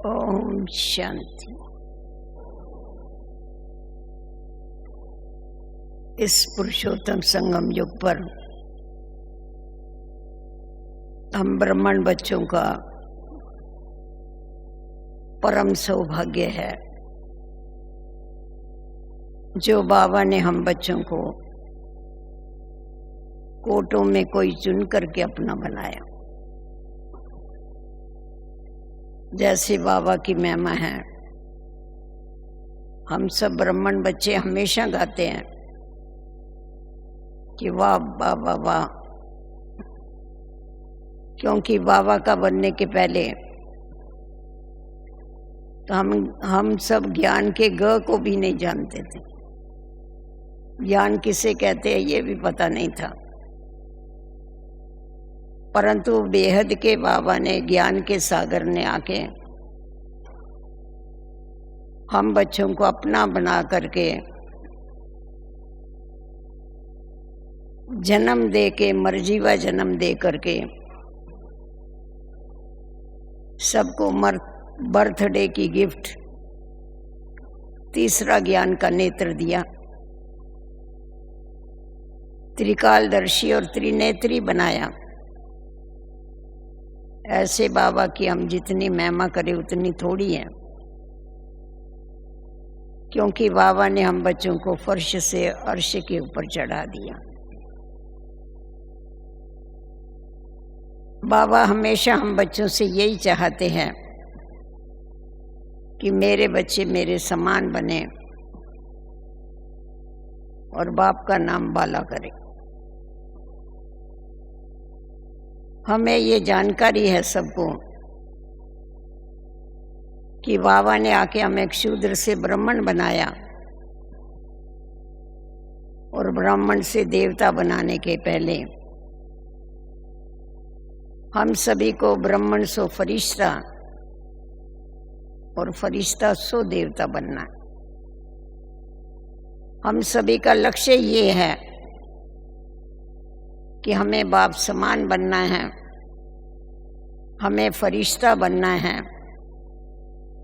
ओम शांति। इस पुरुषोत्तम संगम युग पर हम ब्राह्मण बच्चों का परम सौभाग्य है जो बाबा ने हम बच्चों को कोटों में कोई चुन करके अपना बनाया। जैसे बाबा की महिमा है, हम सब ब्राह्मण बच्चे हमेशा गाते हैं कि वाह बाबा वाह, क्योंकि बाबा का बनने के पहले तो हम सब ज्ञान के ग को भी नहीं जानते थे। ज्ञान किसे कहते हैं ये भी पता नहीं था, परंतु बेहद के बाबा ने, ज्ञान के सागर ने आके हम बच्चों को अपना बना करके जन्म दे के, मर्जीवा जन्म दे करके सबको बर्थडे की गिफ्ट तीसरा ज्ञान का नेत्र दिया। त्रिकालदर्शी और त्रिनेत्री बनाया। ऐसे बाबा की हम जितनी महिमा करें उतनी थोड़ी है, क्योंकि बाबा ने हम बच्चों को फर्श से अर्श के ऊपर चढ़ा दिया। बाबा हमेशा हम बच्चों से यही चाहते हैं कि मेरे बच्चे मेरे समान बने और बाप का नाम बाला करें। हमें ये जानकारी है सबको कि बाबा ने आके हमें एक शूद्र से ब्राह्मण बनाया और ब्राह्मण से देवता बनाने के पहले हम सभी को ब्राह्मण सो फरिश्ता और फरिश्ता सो देवता बनना। हम सभी का लक्ष्य ये है कि हमें बाप समान बनना है, हमें फरिश्ता बनना है,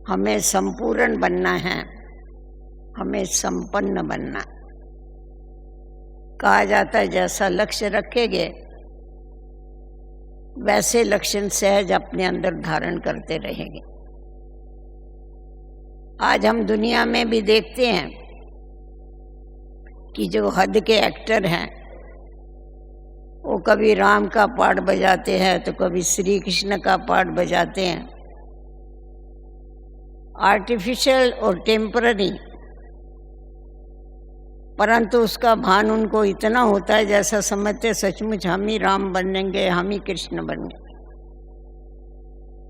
हमें संपूर्ण बनना है, हमें संपन्न बनना। कहा जाता है जैसा लक्ष्य रखेंगे वैसे लक्षण सहज अपने अंदर धारण करते रहेंगे। आज हम दुनिया में भी देखते हैं कि जो हद के एक्टर हैं वो कभी राम का पार्ट बजाते हैं तो कभी श्री कृष्ण का पार्ट बजाते हैं। आर्टिफिशियल और टेम्पररी, परंतु उसका भान उनको इतना होता है जैसा समझते सचमुच हम ही राम बनेंगे, हम ही कृष्ण बनेंगे।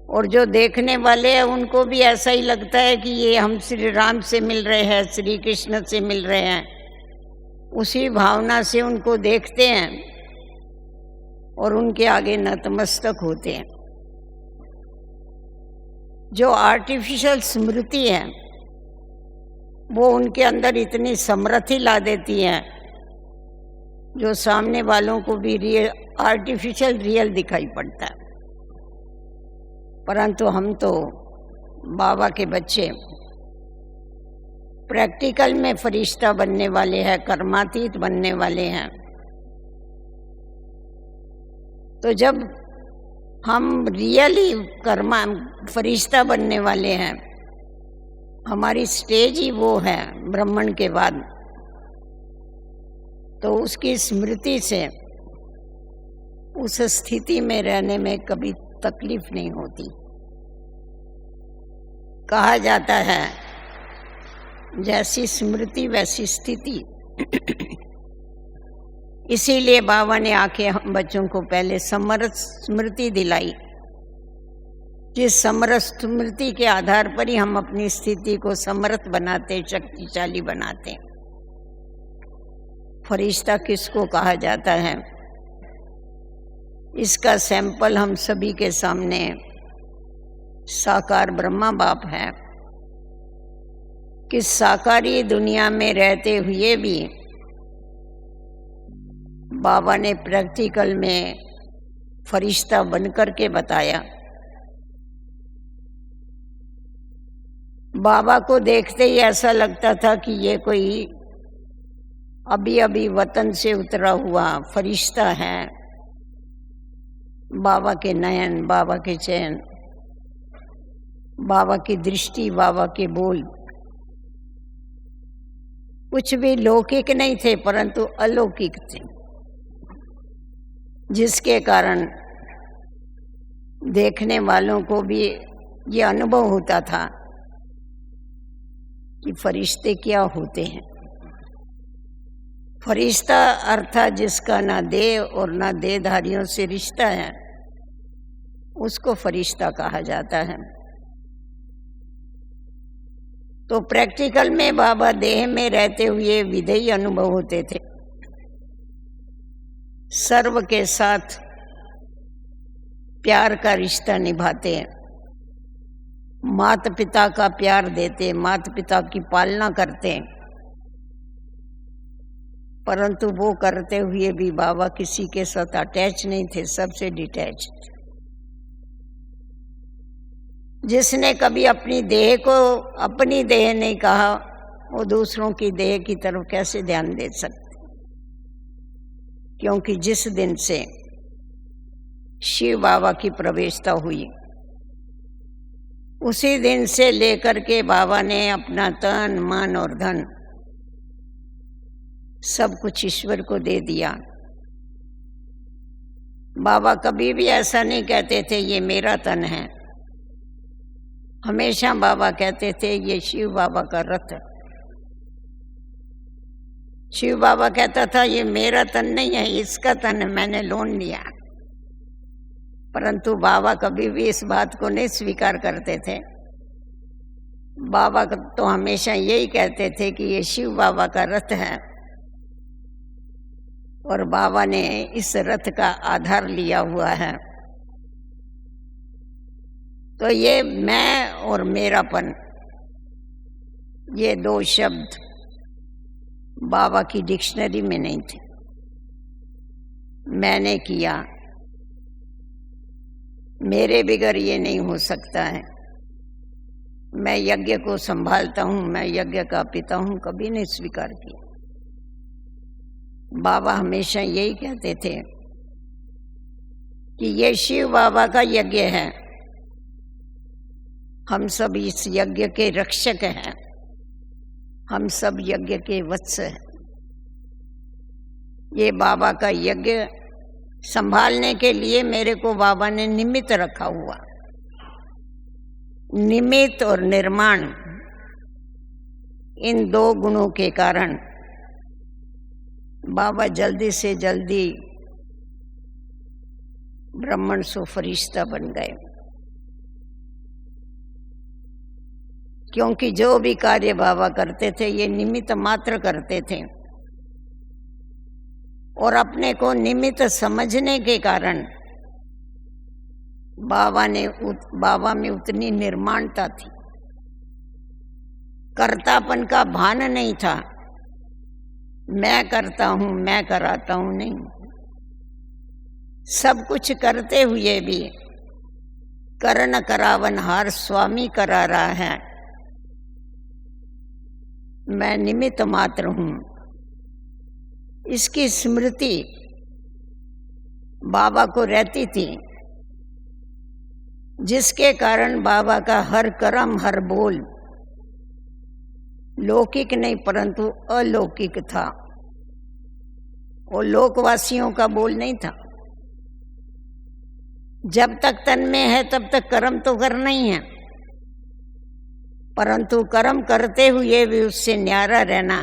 और जो देखने वाले हैं उनको भी ऐसा ही लगता है कि ये हम श्री राम से मिल रहे हैं, श्री कृष्ण से मिल रहे हैं। उसी भावना से उनको देखते हैं और उनके आगे नतमस्तक होते हैं। जो आर्टिफिशियल स्मृति है वो उनके अंदर इतनी समृद्धि ला देती है जो सामने वालों को भी आर्टिफिशियल रियल दिखाई पड़ता है। परंतु हम तो बाबा के बच्चे प्रैक्टिकल में फरिश्ता बनने वाले हैं, कर्मातीत बनने वाले हैं। तो जब हम रियली फरिश्ता बनने वाले हैं, हमारी स्टेज ही वो है ब्राह्मण के बाद, तो उसकी स्मृति से उस स्थिति में रहने में कभी तकलीफ नहीं होती। कहा जाता है जैसी स्मृति वैसी स्थिति। इसीलिए बाबा ने आके हम बच्चों को पहले समर्थ स्मृति दिलाई, जिस समर्थ स्मृति के आधार पर ही हम अपनी स्थिति को समर्थ बनाते, शक्तिशाली बनाते। फरिश्ता किसको कहा जाता है, इसका सैंपल हम सभी के सामने साकार ब्रह्मा बाप है कि साकारी दुनिया में रहते हुए भी बाबा ने प्रैक्टिकल में फरिश्ता बनकर के बताया बाबा को देखते ही ऐसा लगता था कि ये कोई अभी अभी वतन से उतरा हुआ फरिश्ता है। बाबा के नयन, बाबा के चैन, बाबा की दृष्टि, बाबा के बोल कुछ भी लौकिक नहीं थे परंतु अलौकिक थे, जिसके कारण देखने वालों को भी ये अनुभव होता था कि फरिश्ते क्या होते हैं। फरिश्ता अर्थात जिसका ना देह और ना देहधारियों से रिश्ता है, उसको फरिश्ता कहा जाता है। तो प्रैक्टिकल में बाबा देह में रहते हुए विधेयी अनुभव होते थे। सर्व के साथ प्यार का रिश्ता निभाते हैं, माता पिता का प्यार देते, माता पिता की पालना करते हैं, परंतु वो करते हुए भी बाबा किसी के साथ अटैच नहीं थे, सबसे डिटैच। जिसने कभी अपनी देह को अपनी देह नहीं कहा, वो दूसरों की देह की तरफ कैसे ध्यान दे सकते? क्योंकि जिस दिन से शिव बाबा की प्रवेशता हुई, उसी दिन से लेकर के बाबा ने अपना तन मन और धन सब कुछ ईश्वर को दे दिया। बाबा कभी भी ऐसा नहीं कहते थे ये मेरा तन है। हमेशा बाबा कहते थे ये शिव बाबा का रथ है। शिव बाबा कहता था ये मेरा तन नहीं है, इसका तन है, मैंने लोन लिया। परंतु बाबा कभी भी इस बात को नहीं स्वीकार करते थे। बाबा तो हमेशा यही कहते थे कि ये शिव बाबा का रथ है और बाबा ने इस रथ का आधार लिया हुआ है। तो ये मैं और मेरापन, ये दो शब्द बाबा की डिक्शनरी में नहीं थे। मैंने किया, मेरे बगैर ये नहीं हो सकता है, मैं यज्ञ को संभालता हूँ, मैं यज्ञ का पिता हूँ, कभी नहीं स्वीकार किया। बाबा हमेशा यही कहते थे कि ये शिव बाबा का यज्ञ है, हम सब इस यज्ञ के रक्षक हैं, हम सब यज्ञ के वत्स हैं। ये बाबा का यज्ञ संभालने के लिए मेरे को बाबा ने निमित्त रखा हुआ। निमित्त और निर्माण, इन दो गुणों के कारण बाबा जल्दी से जल्दी ब्राह्मण सो फरिश्ता बन गए। क्योंकि जो भी कार्य बाबा करते थे ये निमित्त मात्र करते थे, और अपने को निमित्त समझने के कारण बाबा में उतनी निर्माणता थी, कर्तापन का भान नहीं था। मैं करता हूँ, मैं कराता हूँ, नहीं। सब कुछ करते हुए भी करण करावनहार स्वामी करा रहा है, मैं निमित्त मात्र हूँ। इसकी स्मृति बाबा को रहती थी, जिसके कारण बाबा का हर कर्म, हर बोल लौकिक नहीं परंतु अलौकिक था। वो लोकवासियों का बोल नहीं था। जब तक तन में है तब तक कर्म तो करना ही है, परंतु कर्म करते हुए भी उससे न्यारा रहना,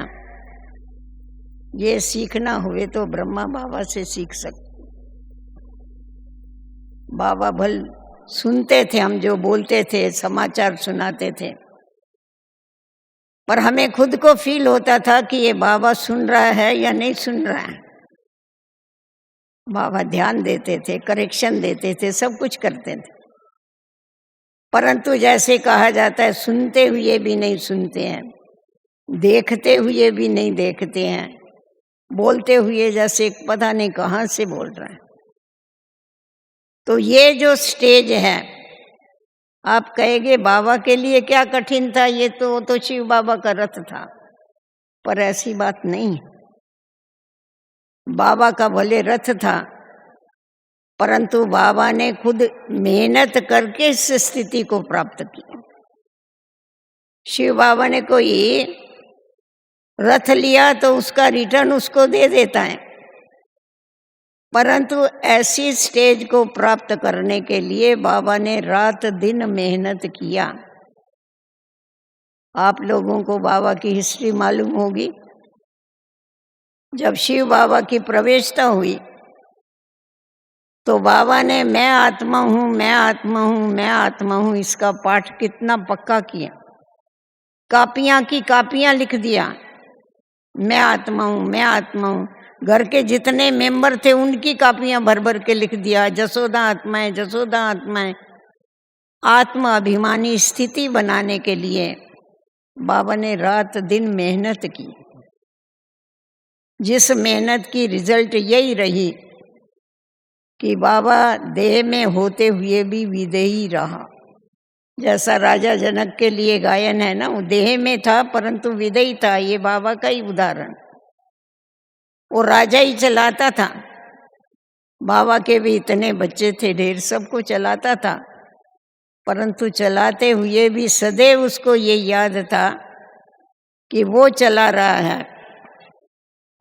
ये सीखना हुए तो ब्रह्मा बाबा से सीख सकते। बाबा भल सुनते थे, हम जो बोलते थे, समाचार सुनाते थे, पर हमें खुद को फील होता था कि ये बाबा सुन रहा है या नहीं सुन रहा है। बाबा ध्यान देते थे, करेक्शन देते थे, सब कुछ करते थे, परंतु जैसे कहा जाता है सुनते हुए भी नहीं सुनते हैं, देखते हुए भी नहीं देखते हैं, बोलते हुए जैसे पता नहीं कहाँ से बोल रहा है। तो ये जो स्टेज है, आप कहेंगे बाबा के लिए क्या कठिन था, ये तो शिव बाबा का रथ था, पर ऐसी बात नहीं। बाबा का भले रथ था, परंतु बाबा ने खुद मेहनत करके इस स्थिति को प्राप्त किया। शिव बाबा ने कोई रथ लिया तो उसका रिटर्न उसको दे देता है, परंतु ऐसी स्टेज को प्राप्त करने के लिए बाबा ने रात दिन मेहनत किया। आप लोगों को बाबा की हिस्ट्री मालूम होगी। जब शिव बाबा की प्रवेशता हुई तो बाबा ने मैं आत्मा हूँ, मैं आत्मा हूँ, मैं आत्मा हूँ, इसका पाठ कितना पक्का किया। कापियां की कापियां लिख दिया, मैं आत्मा हूँ, मैं आत्मा हूँ। घर के जितने मेंबर थे उनकी कापियां भर भर के लिख दिया, जसोदा आत्मा है, जसोदा आत्मा है। आत्म अभिमानी स्थिति बनाने के लिए बाबा ने रात दिन मेहनत की, जिस मेहनत की रिजल्ट यही रही कि बाबा देह में होते हुए भी विदेही रहा। जैसा राजा जनक के लिए गायन है ना, वो देह में था परंतु विदेही था, ये बाबा का ही उदाहरण। वो राजा ही चलाता था, बाबा के भी इतने बच्चे थे ढेर, सबको चलाता था, परंतु चलाते हुए भी सदैव उसको ये याद था कि वो चला रहा है,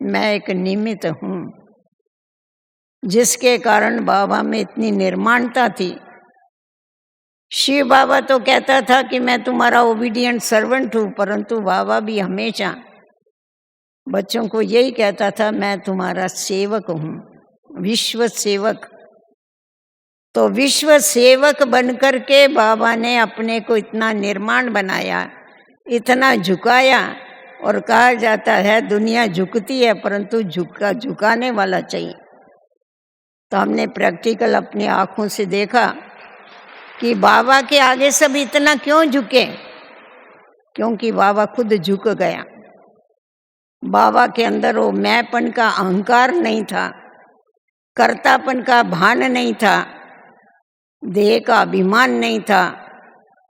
मैं एक निमित्त हूँ। जिसके कारण बाबा में इतनी निर्माणता थी। शिव बाबा तो कहता था कि मैं तुम्हारा ओबीडियंट सर्वेंट हूँ, परंतु बाबा भी हमेशा बच्चों को यही कहता था, मैं तुम्हारा सेवक हूँ, विश्व सेवक। तो विश्व सेवक बनकर के बाबा ने अपने को इतना निर्माण बनाया, इतना झुकाया। और कहा जाता है दुनिया झुकती है परंतु झुकाने वाला चाहिए। तो हमने प्रैक्टिकल अपनी आंखों से देखा कि बाबा के आगे सब इतना क्यों झुके, क्योंकि बाबा खुद झुक गया। बाबा के अंदर वो मैंपन का अहंकार नहीं था, कर्तापन का भान नहीं था, देह का अभिमान नहीं था,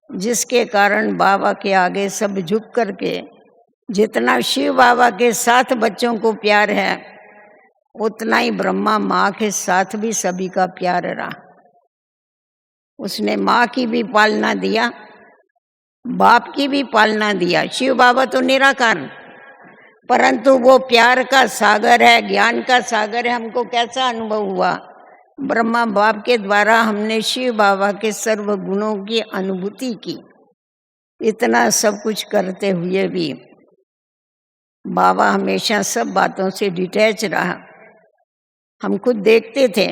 जिसके कारण बाबा के आगे सब झुक करके, जितना शिव बाबा के साथ बच्चों को प्यार है उतना ही ब्रह्मा माँ के साथ भी सभी का प्यार रहा। उसने माँ की भी पालना दिया, बाप की भी पालना दिया। शिव बाबा तो निराकार, परंतु वो प्यार का सागर है, ज्ञान का सागर है। हमको कैसा अनुभव हुआ, ब्रह्मा बाप के द्वारा हमने शिव बाबा के सर्व गुणों की अनुभूति की। इतना सब कुछ करते हुए भी बाबा हमेशा सब बातों से डिटैच रहा। हम खुद देखते थे,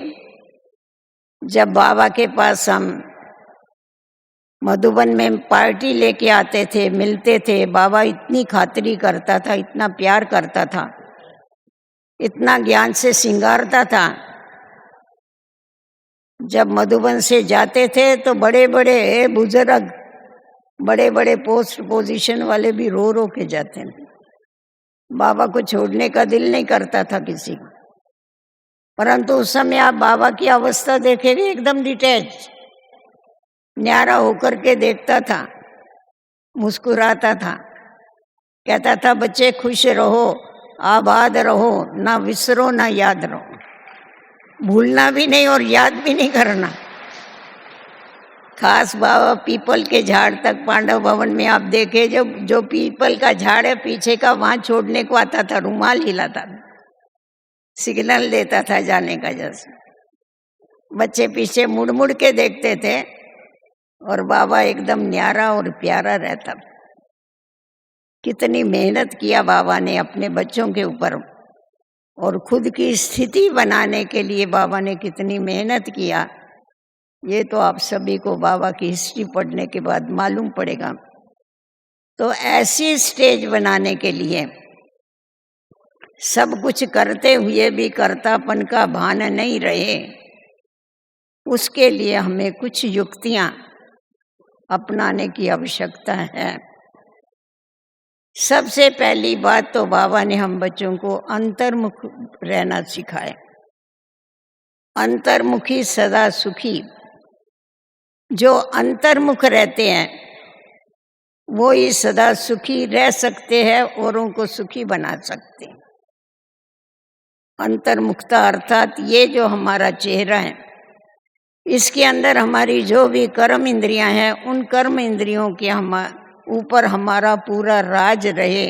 जब बाबा के पास हम मधुबन में पार्टी लेके आते थे, मिलते थे, बाबा इतनी खातिरी करता था, इतना प्यार करता था, इतना ज्ञान से सिंगारता था। जब मधुबन से जाते थे तो बड़े बड़े बुजुर्ग, बड़े बड़े पोस्ट पोजीशन वाले भी रो रो के जाते थे। बाबा को छोड़ने का दिल नहीं करता था किसी का। परंतु उस समय आप बाबा की अवस्था देखेंगे, एकदम डिटैच, न्यारा होकर के देखता था, मुस्कुराता था, कहता था बच्चे खुश रहो, आबाद रहो, ना विसरो ना याद रहो। भूलना भी नहीं और याद भी नहीं करना। खास बाबा पीपल के झाड़ तक पांडव भवन में आप देखे, जो पीपल का झाड़ है पीछे का, वहां छोड़ने को आता था, रुमाल हिलाता था, सिग्नल देता था जाने का। जैसे बच्चे पीछे मुड़ मुड़ के देखते थे और बाबा एकदम न्यारा और प्यारा रहता। कितनी मेहनत किया बाबा ने अपने बच्चों के ऊपर, और खुद की स्थिति बनाने के लिए बाबा ने कितनी मेहनत किया, ये तो आप सभी को बाबा की हिस्ट्री पढ़ने के बाद मालूम पड़ेगा। तो ऐसी स्टेज बनाने के लिए सब कुछ करते हुए भी कर्तापन का भान नहीं रहे, उसके लिए हमें कुछ युक्तियां अपनाने की आवश्यकता है। सबसे पहली बात तो बाबा ने हम बच्चों को अंतर्मुख रहना सिखाया। अंतर्मुखी सदा सुखी, जो अंतर्मुख रहते हैं वो ही सदा सुखी रह सकते हैं, औरों को सुखी बना सकते हैं। अंतर्मुखता अर्थात ये जो हमारा चेहरा है, इसके अंदर हमारी जो भी कर्म इंद्रियां हैं, उन कर्म इंद्रियों के ऊपर हमारा पूरा राज रहे,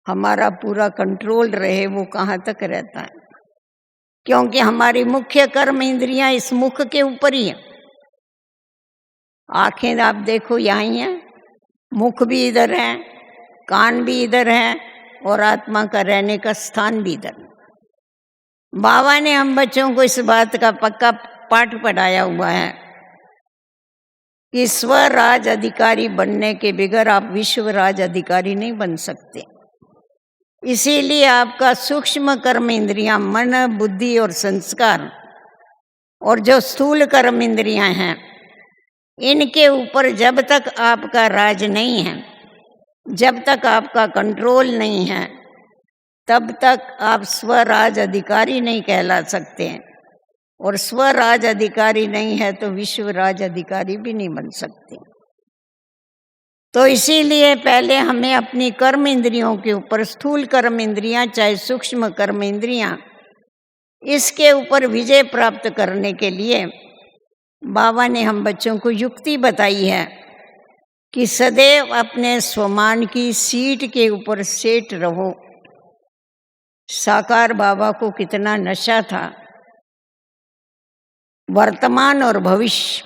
हमारा पूरा कंट्रोल रहे। वो कहाँ तक रहता है? क्योंकि हमारी मुख्य कर्म इंद्रियां इस मुख के ऊपर ही है। आंखें आप देखो यहाँ ही है, मुख भी इधर है, कान भी इधर है, और आत्मा का रहने का स्थान भी इधर। बाबा ने हम बच्चों को इस बात का पक्का पाठ पढ़ाया हुआ है कि स्वराज अधिकारी बनने के बगैर आप विश्व राज अधिकारी नहीं बन सकते। इसीलिए आपका सूक्ष्म कर्म इंद्रियां, मन, बुद्धि और संस्कार, और जो स्थूल कर्म इंद्रियां हैं, इनके ऊपर जब तक आपका राज नहीं है, जब तक आपका कंट्रोल नहीं है, तब तक आप स्वराज अधिकारी नहीं कहला सकते हैं। और स्वराज अधिकारी नहीं है तो विश्व राज अधिकारी भी नहीं बन सकते। तो इसीलिए पहले हमें अपनी कर्म इंद्रियों के ऊपर, स्थूल कर्म इंद्रियां चाहे सूक्ष्म कर्म इंद्रियां, इसके ऊपर विजय प्राप्त करने के लिए बाबा ने हम बच्चों को युक्ति बताई है कि सदैव अपने स्वमान की सीट के ऊपर सेट रहो। साकार बाबा को कितना नशा था, वर्तमान और भविष्य।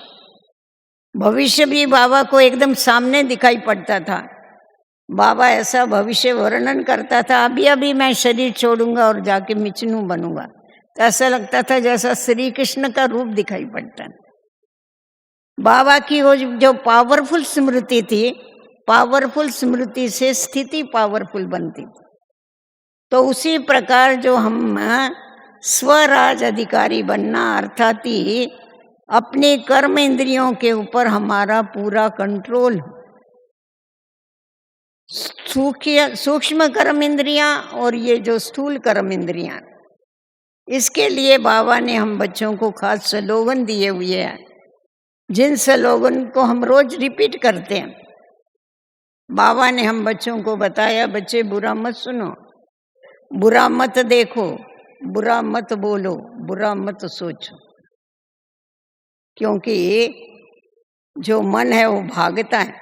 भविष्य भी बाबा को एकदम सामने दिखाई पड़ता था। बाबा ऐसा भविष्य वर्णन करता था, अभी अभी मैं शरीर छोड़ूंगा और जाके मिचनू बनूंगा। तो ऐसा लगता था जैसा श्री कृष्ण का रूप दिखाई पड़ता। बाबा की वो जो पावरफुल स्मृति थी, पावरफुल स्मृति से स्थिति पावरफुल बनती थी। तो उसी प्रकार जो हम स्वराज अधिकारी बनना, अर्थात ही अपने कर्म इंद्रियों के ऊपर हमारा पूरा कंट्रोल। सूक्ष्म कर्म इंद्रियां और ये जो स्थूल कर्म इंद्रियां, इसके लिए बाबा ने हम बच्चों को खास स्लोगन दिए हुए हैं, जिन स्लोगन को हम रोज रिपीट करते हैं। बाबा ने हम बच्चों को बताया, बच्चे बुरा मत सुनो, बुरा मत देखो, बुरा मत बोलो, बुरा मत सोचो। क्योंकि जो मन है वो भागता है।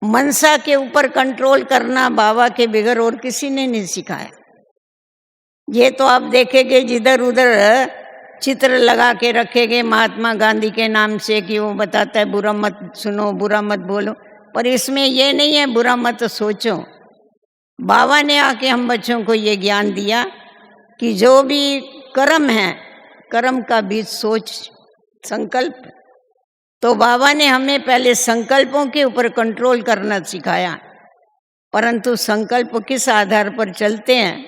मनसा के ऊपर कंट्रोल करना बाबा के बगैर और किसी ने नहीं सिखाया। ये तो आप देखेंगे जिधर उधर चित्र लगा के रखेंगे महात्मा गांधी के नाम से कि वो बताता है बुरा मत सुनो, बुरा मत बोलो, पर इसमें ये नहीं है बुरा मत सोचो। बाबा ने आके हम बच्चों को ये ज्ञान दिया कि जो भी कर्म है, कर्म का बीज सोच, संकल्प। तो बाबा ने हमें पहले संकल्पों के ऊपर कंट्रोल करना सिखाया, परंतु संकल्प किस आधार पर चलते हैं?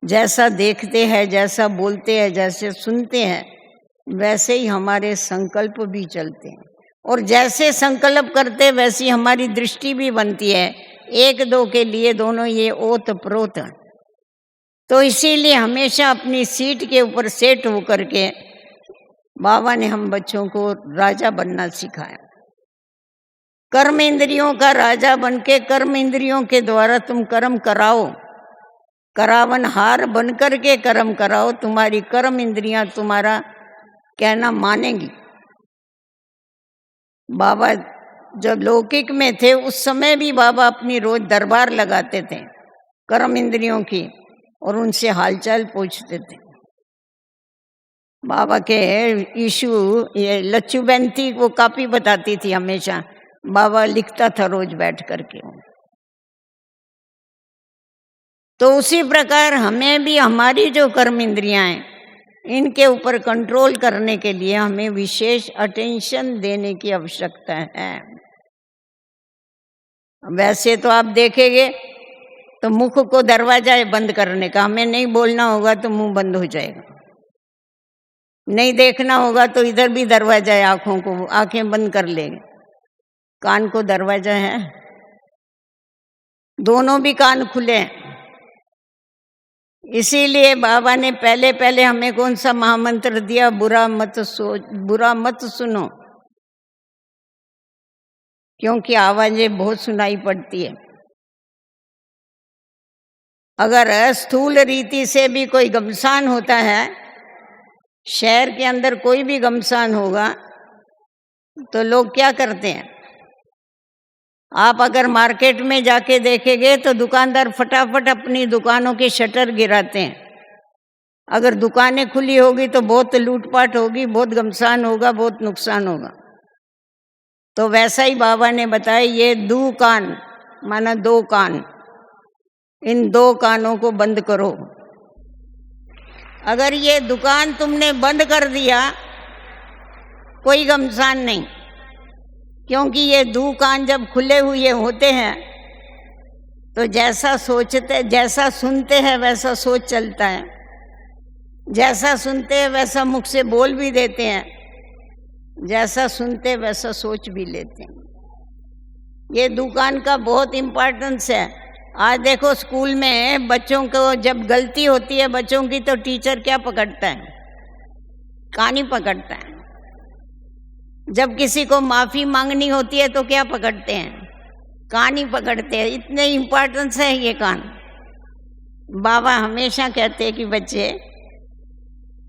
जैसा देखते हैं, जैसा बोलते हैं, जैसे सुनते हैं, वैसे ही हमारे संकल्प भी चलते हैं। और जैसे संकल्प करते वैसी हमारी दृष्टि भी बनती है। एक दो के लिए दोनों ये ओत प्रोत। तो इसीलिए हमेशा अपनी सीट के ऊपर सेट होकर के बाबा ने हम बच्चों को राजा बनना सिखाया। कर्म इंद्रियों का राजा बनके कर्म इंद्रियों के द्वारा तुम कर्म कराओ, करावनहार बनकर के कर्म कराओ। तुम्हारी कर्म इंद्रियां तुम्हारा कहना मानेंगी। बाबा जब लौकिक में थे उस समय भी बाबा अपनी रोज दरबार लगाते थे कर्म इंद्रियों की और उनसे हालचाल पूछते थे। बाबा के इशू ये लच्चू बहन थी, वो कॉपी बताती थी हमेशा, बाबा लिखता था रोज बैठ करके। तो उसी प्रकार हमें भी हमारी जो कर्म इंद्रियां हैं इनके ऊपर कंट्रोल करने के लिए हमें विशेष अटेंशन देने की आवश्यकता है। वैसे तो आप देखेंगे तो मुख को दरवाजा है बंद करने का, हमें नहीं बोलना होगा तो मुंह बंद हो जाएगा, नहीं देखना होगा तो इधर भी दरवाजा है, आंखों को आंखें बंद कर लेंगे। कान को दरवाजा है, दोनों भी कान खुले हैं। इसीलिए बाबा ने पहले पहले हमें कौन सा महामंत्र दिया, बुरा मत सुनो, क्योंकि आवाजें बहुत सुनाई पड़ती है। अगर स्थूल रीति से भी कोई घमसान होता है, शहर के अंदर कोई भी घमसान होगा तो लोग क्या करते हैं, आप अगर मार्केट में जाके देखेंगे तो दुकानदार फटाफट अपनी दुकानों के शटर गिराते हैं। अगर दुकानें खुली होगी तो बहुत लूटपाट होगी, बहुत घमसान होगा, बहुत नुकसान होगा। तो वैसा ही बाबा ने बताया, ये दो कान माना दो कान, इन दो कानों को बंद करो। अगर ये दुकान तुमने बंद कर दिया, कोई घमसान नहीं, क्योंकि ये दो कान जब खुले हुए होते हैं तो जैसा सुनते हैं वैसा सोच चलता है, जैसा सुनते हैं वैसा मुख से बोल भी देते हैं, जैसा सुनते वैसा सोच भी लेते हैं। ये दुकान का बहुत इम्पोर्टेंस है। आज देखो स्कूल में बच्चों को जब गलती होती है बच्चों की, तो टीचर क्या पकड़ता है, कहानी पकड़ता है। जब किसी को माफी मांगनी होती है तो क्या पकड़ते हैं, कहानी पकड़ते हैं। इतने इम्पोर्टेंस है ये कान। बाबा हमेशा कहते हैं कि बच्चे,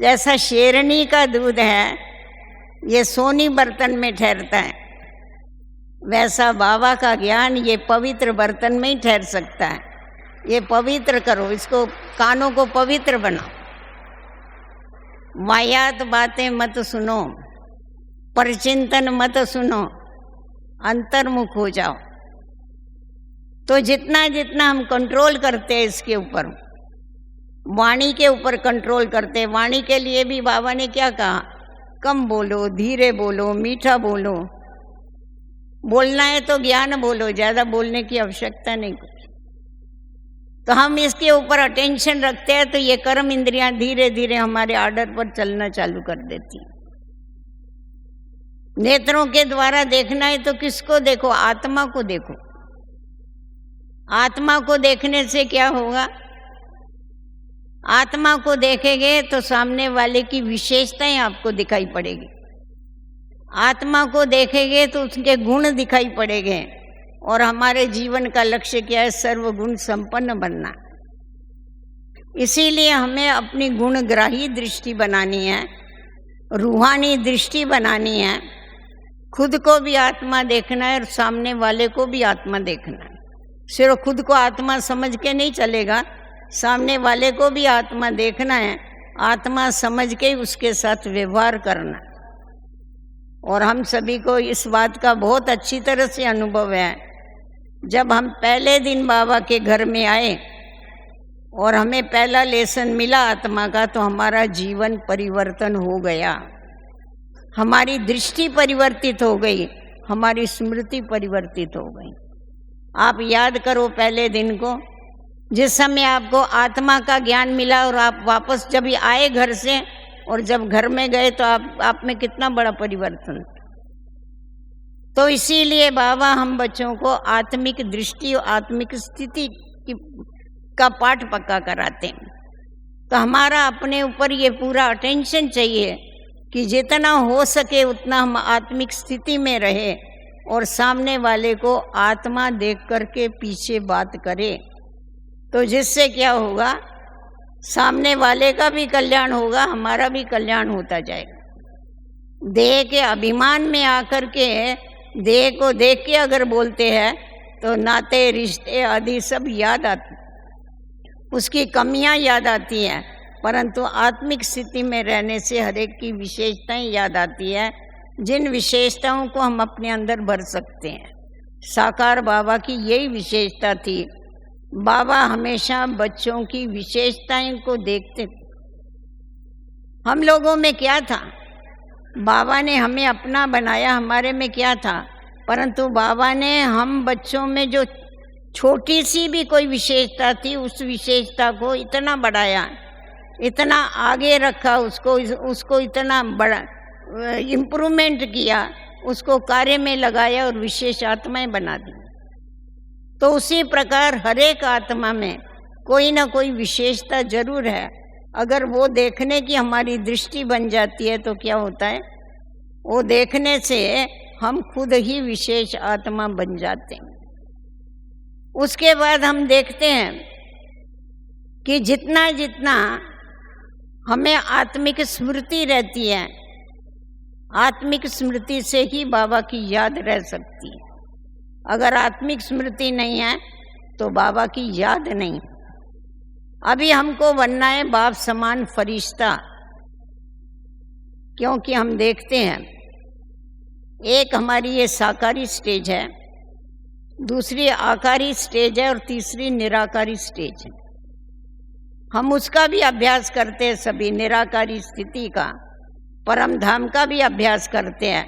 जैसा शेरनी का दूध है ये सोनी बर्तन में ठहरता है, वैसा बाबा का ज्ञान ये पवित्र बर्तन में ही ठहर सकता है। ये पवित्र करो, इसको कानों को पवित्र बनाओ। वाहियात बातें मत सुनो, परचिंतन मत सुनो, अंतर्मुख हो जाओ। तो जितना जितना हम कंट्रोल करते हैं इसके ऊपर, वाणी के ऊपर कंट्रोल करते हैं। वाणी के लिए भी बाबा ने क्या कहा, कम बोलो, धीरे बोलो, मीठा बोलो। बोलना है तो ज्ञान बोलो, ज्यादा बोलने की आवश्यकता नहीं कुछ। तो हम इसके ऊपर अटेंशन रखते हैं तो ये कर्म इंद्रियां धीरे धीरे हमारे आर्डर पर चलना चालू कर देती हैं। नेत्रों के द्वारा देखना है तो किसको देखो, आत्मा को देखो। आत्मा को देखने से क्या होगा, आत्मा को देखेंगे तो सामने वाले की विशेषताएं आपको दिखाई पड़ेगी। आत्मा को देखेंगे तो उसके गुण दिखाई पड़ेंगे। और हमारे जीवन का लक्ष्य क्या है, सर्वगुण संपन्न बनना। इसीलिए हमें अपनी गुणग्राही दृष्टि बनानी है, रूहानी दृष्टि बनानी है। खुद को भी आत्मा देखना है और सामने वाले को भी आत्मा देखना है। सिर्फ खुद को आत्मा समझ के नहीं चलेगा, सामने वाले को भी आत्मा देखना है, आत्मा समझ के उसके साथ व्यवहार करना। और हम सभी को इस बात का बहुत अच्छी तरह से अनुभव है। जब हम पहले दिन बाबा के घर में आए और हमें पहला लेसन मिला आत्मा का, तो हमारा जीवन परिवर्तन हो गया। हमारी दृष्टि परिवर्तित हो गई, हमारी स्मृति परिवर्तित हो गई। आप याद करो पहले दिन को, जिस समय आपको आत्मा का ज्ञान मिला और आप वापस जब आए घर से और जब घर में गए तो आप में कितना बड़ा परिवर्तन। तो इसीलिए बाबा हम बच्चों को आत्मिक दृष्टि और आत्मिक स्थिति का पाठ पक्का कराते हैं। तो हमारा अपने ऊपर ये पूरा अटेंशन चाहिए कि जितना हो सके उतना हम आत्मिक स्थिति में रहे और सामने वाले को आत्मा देख करके पीछे बात करें। तो जिससे क्या होगा, सामने वाले का भी कल्याण होगा, हमारा भी कल्याण होता जाएगा। देह के अभिमान में आकर के देह को देख के अगर बोलते हैं तो नाते रिश्ते आदि सब याद आते, उसकी कमियां याद आती हैं, परंतु आत्मिक स्थिति में रहने से हर एक की विशेषताएं याद आती है, जिन विशेषताओं को हम अपने अंदर भर सकते हैं। साकार बाबा की यही विशेषता थी। बाबा हमेशा बच्चों की विशेषताएं को देखते थे। हम लोगों में क्या था, बाबा ने हमें अपना बनाया, हमारे में क्या था, परंतु बाबा ने हम बच्चों में जो छोटी सी भी कोई विशेषता थी उस विशेषता को इतना बढ़ाया, इतना आगे रखा, उसको इतना बड़ा इम्प्रूवमेंट किया, उसको कार्य में लगाया और विशेष आत्माएं बना दी। तो उसी प्रकार हर एक आत्मा में कोई ना कोई विशेषता जरूर है। अगर वो देखने की हमारी दृष्टि बन जाती है तो क्या होता है, वो देखने से हम खुद ही विशेष आत्मा बन जाते हैं। उसके बाद हम देखते हैं कि जितना जितना हमें आत्मिक स्मृति रहती है, आत्मिक स्मृति से ही बाबा की याद रह सकती है। अगर आत्मिक स्मृति नहीं है तो बाबा की याद नहीं। अभी हमको बनना है बाप समान फरिश्ता, क्योंकि हम देखते हैं एक हमारी ये साकारी स्टेज है, दूसरी आकारी स्टेज है और तीसरी निराकारी स्टेज है। हम उसका भी अभ्यास करते हैं, सभी निराकारी स्थिति का, परम धाम का भी अभ्यास करते हैं,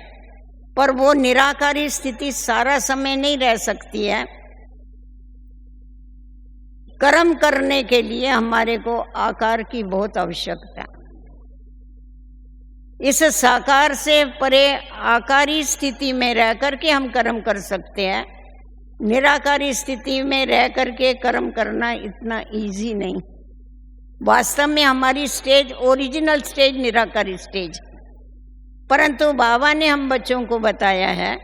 पर वो निराकारी स्थिति सारा समय नहीं रह सकती है। कर्म करने के लिए हमारे को आकार की बहुत आवश्यकता है। इस साकार से परे आकारी स्थिति में रह करके हम कर्म कर सकते हैं। निराकारी स्थिति में रह करके कर्म करना इतना इजी नहीं। वास्तव में हमारी स्टेज, ओरिजिनल स्टेज निराकारी स्टेज, परंतु बाबा ने हम बच्चों को बताया है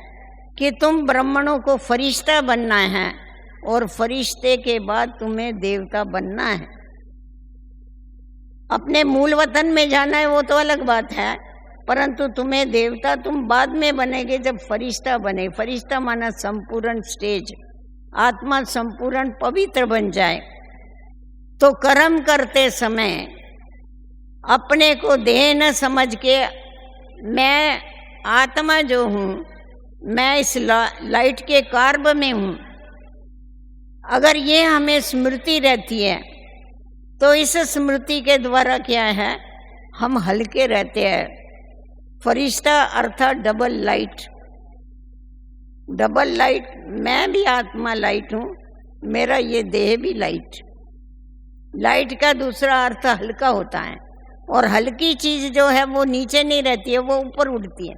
कि तुम ब्राह्मणों को फरिश्ता बनना है और फरिश्ते के बाद तुम्हें देवता बनना है। अपने मूल वतन में जाना है वो तो अलग बात है, परंतु तुम्हें देवता तुम बाद में बनेगे जब फरिश्ता बने। फरिश्ता माना संपूर्ण स्टेज, आत्मा संपूर्ण पवित्र बन जाए। तो कर्म करते समय अपने को देह न समझ के मैं आत्मा जो हूँ, मैं इस लाइट के कार्ब में हूँ, अगर ये हमें स्मृति रहती है तो इस स्मृति के द्वारा क्या है, हम हल्के रहते हैं। फरिश्ता अर्थात डबल लाइट, डबल लाइट, मैं भी आत्मा लाइट हूँ, मेरा ये देह भी लाइट। लाइट का दूसरा अर्थ हल्का होता है, और हल्की चीज जो है वो नीचे नहीं रहती है, वो ऊपर उड़ती है।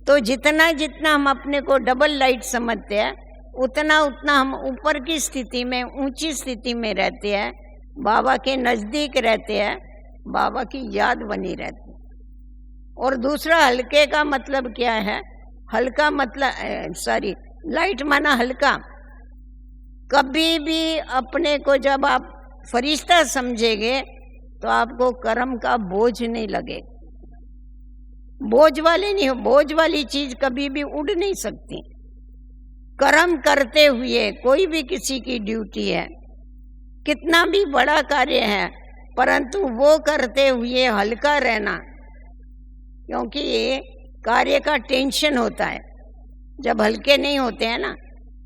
तो जितना जितना हम अपने को डबल लाइट समझते हैं, उतना उतना हम ऊपर की स्थिति में, ऊंची स्थिति में रहते हैं, बाबा के नजदीक रहते हैं, बाबा की याद बनी रहती है। और दूसरा हल्के का मतलब क्या है, हल्का मतलब लाइट माना हल्का। कभी भी अपने को जब आप फरिश्ता समझेंगे तो आपको कर्म का बोझ नहीं लगे। बोझ वाले नहीं हो, बोझ वाली चीज कभी भी उड़ नहीं सकती। कर्म करते हुए कोई भी किसी की ड्यूटी है, कितना भी बड़ा कार्य है, परंतु वो करते हुए हल्का रहना, क्योंकि ये कार्य का टेंशन होता है। जब हल्के नहीं होते हैं ना,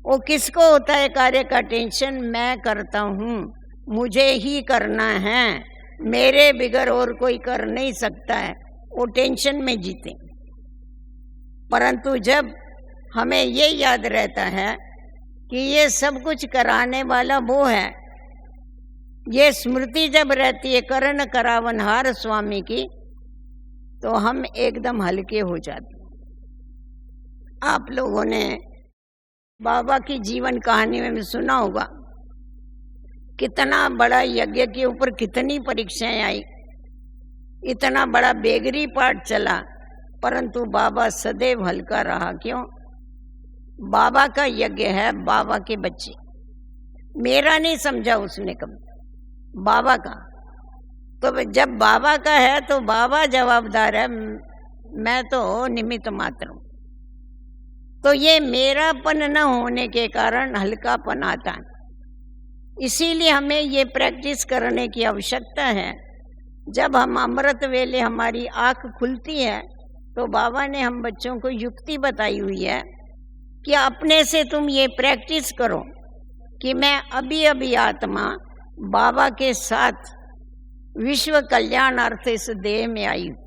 वो किसको होता है कार्य का टेंशन, मैं करता हूँ, मुझे ही करना है, मेरे बिगर और कोई कर नहीं सकता है, वो टेंशन में जीते। परंतु जब हमें ये याद रहता है कि ये सब कुछ कराने वाला वो है, ये स्मृति जब रहती है करण करावनहार स्वामी की, तो हम एकदम हल्के हो जाते। आप लोगों ने बाबा की जीवन कहानी में सुना होगा, कितना बड़ा यज्ञ के ऊपर कितनी परीक्षाएं आई, इतना बड़ा बेगरी पाठ चला, परंतु बाबा सदैव हल्का रहा। क्यों? बाबा का यज्ञ है, बाबा के बच्चे, मेरा नहीं समझा उसने कभी, बाबा का। तो जब बाबा का है तो बाबा जवाबदार है, मैं तो निमित्त मात्र हूं। तो ये मेरापन न होने के कारण हल्कापन आता है। इसीलिए हमें ये प्रैक्टिस करने की आवश्यकता है। जब हम अमृत वेले हमारी आंख खुलती है तो बाबा ने हम बच्चों को युक्ति बताई हुई है कि अपने से तुम ये प्रैक्टिस करो कि मैं अभी अभी आत्मा बाबा के साथ विश्व कल्याण अर्थ इस देह में आई हूँ,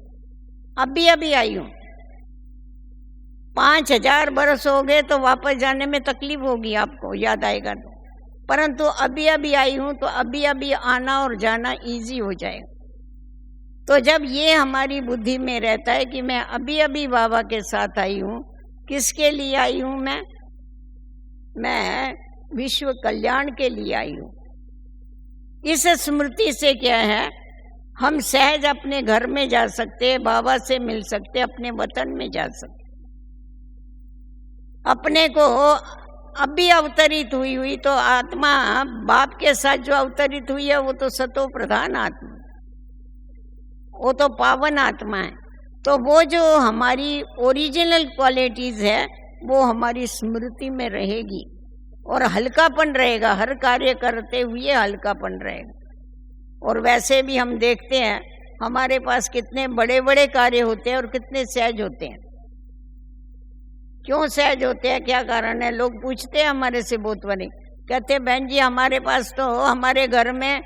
अभी अभी आई हूँ। 5000 बरस हो गए तो वापस जाने में तकलीफ होगी, आपको याद आएगा तो, परंतु अभी अभी आई हूँ तो अभी अभी आना और जाना इजी हो जाएगा। तो जब ये हमारी बुद्धि में रहता है कि मैं अभी अभी बाबा के साथ आई हूँ, किसके लिए आई हूँ, मैं विश्व कल्याण के लिए आई हूँ। इस स्मृति से क्या है, हम सहज अपने घर में जा सकते हैं, बाबा से मिल सकते, अपने वतन में जा सकते। अपने को अभी अवतरित हुई तो आत्मा बाप के साथ जो अवतरित हुई है वो तो सतो प्रधान आत्मा, वो तो पावन आत्मा है। तो वो जो हमारी ओरिजिनल क्वालिटीज है वो हमारी स्मृति में रहेगी और हल्कापन रहेगा, हर कार्य करते हुए हल्कापन रहेगा। और वैसे भी हम देखते हैं हमारे पास कितने बड़े बड़े कार्य होते हैं और कितने सहज होते हैं। क्यों सहज होते हैं, क्या कारण है? लोग पूछते हैं हमारे से बहुत बड़े, कहते हैं बहन जी हमारे पास तो हमारे घर में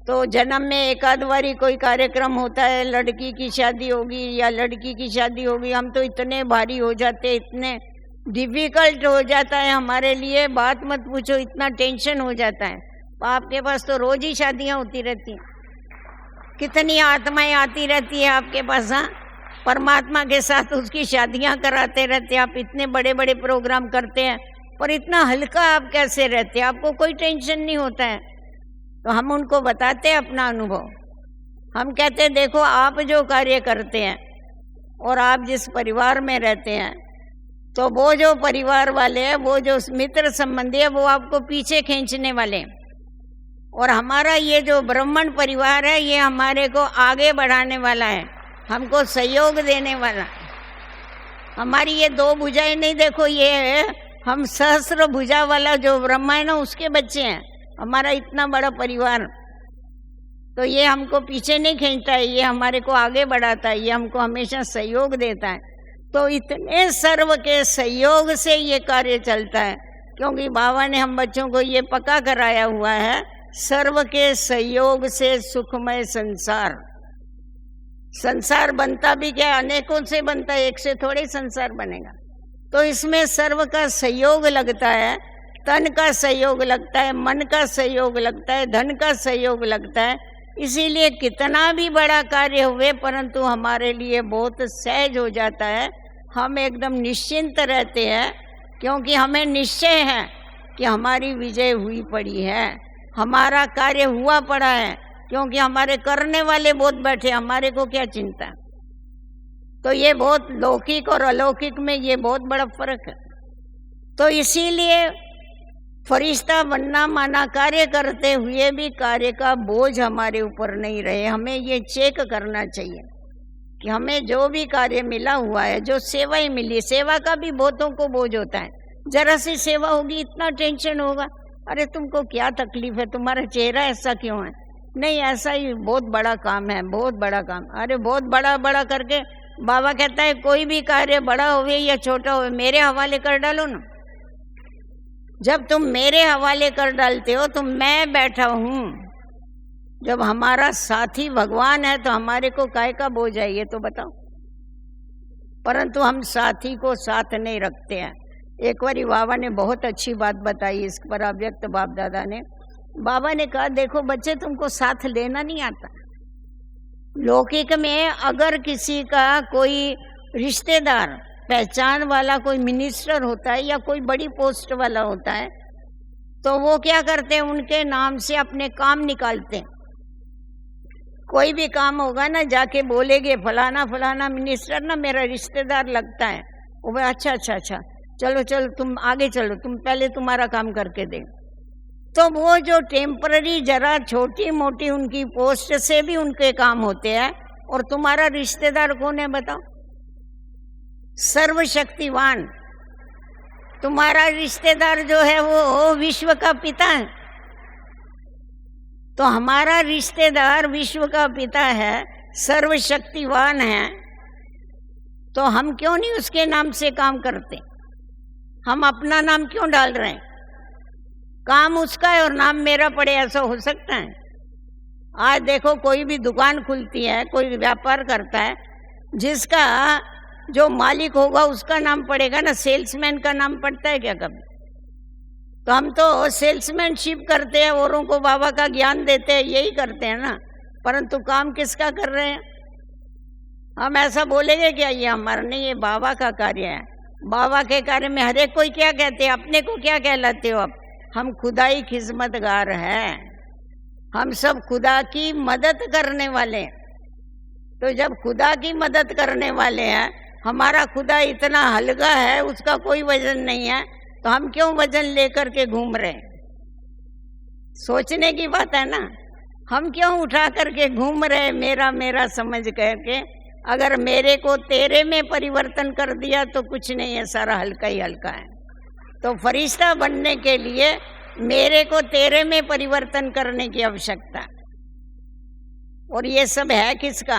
तो जन्म में एक आध बारी कोई कार्यक्रम होता है, लड़की की शादी होगी या लड़की की शादी होगी, हम तो इतने भारी हो जाते, इतने डिफिकल्ट हो जाता है हमारे लिए, बात मत पूछो, इतना टेंशन हो जाता है। आपके पास तो रोज ही शादियां होती रहती हैं, कितनी आत्माएं आती रहती है आपके पास। हाँ, परमात्मा के साथ उसकी शादियां कराते रहते हैं, आप इतने बड़े बड़े प्रोग्राम करते हैं, पर इतना हल्का आप कैसे रहते हैं? आपको कोई टेंशन नहीं होता है। तो हम उनको बताते हैं अपना अनुभव, हम कहते हैं देखो आप जो कार्य करते हैं और आप जिस परिवार में रहते हैं, तो वो जो परिवार वाले हैं, वो जो मित्र संबंधी है, वो आपको पीछे खींचने वाले हैं, और हमारा ये जो ब्राह्मण परिवार है ये हमारे को आगे बढ़ाने वाला है, हमको सहयोग देने वाला है। हमारी ये दो भुजाएं नहीं, देखो ये हम सहस्र भुजा वाला जो ब्रह्मा है ना उसके बच्चे हैं, हमारा इतना बड़ा परिवार। तो ये हमको पीछे नहीं खींचता है, ये हमारे को आगे बढ़ाता है, ये हमको हमेशा सहयोग देता है। तो इतने सर्व के सहयोग से ये कार्य चलता है, क्योंकि बाबा ने हम बच्चों को ये पक्का कराया हुआ है, सर्व के सहयोग से सुखमय संसार। संसार बनता भी क्या, अनेकों से बनता है, एक से थोड़े संसार बनेगा। तो इसमें सर्व का सहयोग लगता है, तन का सहयोग लगता है, मन का सहयोग लगता है, धन का सहयोग लगता है। इसीलिए कितना भी बड़ा कार्य हुए परंतु हमारे लिए बहुत सहज हो जाता है, हम एकदम निश्चिंत रहते हैं, क्योंकि हमें निश्चय है कि हमारी विजय हुई पड़ी है, हमारा कार्य हुआ पड़ा है, क्योंकि हमारे करने वाले बहुत बैठे, हमारे को क्या चिंता। तो ये बहुत लौकिक और अलौकिक में ये बहुत बड़ा फर्क है। तो इसीलिए फरिश्ता बनना माना कार्य करते हुए भी कार्य का बोझ हमारे ऊपर नहीं रहे। हमें ये चेक करना चाहिए कि हमें जो भी कार्य मिला हुआ है, जो सेवाएं मिली, सेवा का भी बहुतों को बोझ होता है, जरा सी सेवा होगी इतना टेंशन होगा, अरे तुमको क्या तकलीफ है, तुम्हारा चेहरा ऐसा क्यों है? नहीं, ऐसा ही बहुत बड़ा काम है, बहुत बड़ा काम। अरे बहुत बड़ा बड़ा करके बाबा कहता है कोई भी कार्य बड़ा होवे या छोटा होवे मेरे हवाले कर डालो ना। जब तुम मेरे हवाले कर डालते हो तो मैं बैठा हूं, जब हमारा साथी भगवान है तो हमारे को काय का बोझ है ये तो बताओ। परंतु हम साथी को साथ नहीं रखते हैं। एक बार बाबा ने बहुत अच्छी बात बताई इस पर, अव्यक्त बाप दादा ने। बाबा ने कहा देखो बच्चे तुमको साथ लेना नहीं आता। लौकिक में अगर किसी का कोई रिश्तेदार पहचान वाला कोई मिनिस्टर होता है या कोई बड़ी पोस्ट वाला होता है तो वो क्या करते हैं, उनके नाम से अपने काम निकालते हैं। कोई भी काम होगा ना जाके बोलेंगे फलाना फलाना मिनिस्टर ना मेरा रिश्तेदार लगता है, वो अच्छा अच्छा अच्छा चलो चलो तुम आगे चलो, तुम पहले तुम्हारा काम करके दे। तो वो जो टेम्पररी जरा छोटी मोटी उनकी पोस्ट से भी उनके काम होते हैं, और तुम्हारा रिश्तेदार कौन है बताओ? सर्वशक्तिवान। तुम्हारा रिश्तेदार जो है वो विश्व का पिता है। तो हमारा रिश्तेदार विश्व का पिता है, सर्वशक्तिवान है, तो हम क्यों नहीं उसके नाम से काम करते? हम अपना नाम क्यों डाल रहे हैं? काम उसका है और नाम मेरा पड़े, ऐसा हो सकता है? आज देखो कोई भी दुकान खुलती है, कोई व्यापार करता है, जिसका जो मालिक होगा उसका नाम पड़ेगा ना, सेल्समैन का नाम पड़ता है क्या कभी? तो हम तो सेल्समैनशिप करते हैं, औरों को बाबा का ज्ञान देते हैं, यही करते हैं ना, परंतु काम किसका कर रहे हैं? हम ऐसा बोलेंगे क्या ये हमारा नहीं, ये बाबा का कार्य है। बाबा के कार्य में हर एक कोई क्या कहते हैं, अपने को क्या कहलाते हो आप? हम खुदाई खिदमतगार है। हम सब खुदा की मदद करने वाले हैं। तो जब खुदा की मदद करने वाले हैं, हमारा खुदा इतना हल्का है, उसका कोई वजन नहीं है, तो हम क्यों वजन लेकर के घूम रहे हैं? सोचने की बात है ना। हम क्यों उठा करके घूम रहे मेरा मेरा समझ करके? अगर मेरे को तेरे में परिवर्तन कर दिया तो कुछ नहीं है, सारा हल्का ही हल्का है। तो फरिश्ता बनने के लिए मेरे को तेरे में परिवर्तन करने की आवश्यकता। और ये सब है किसका?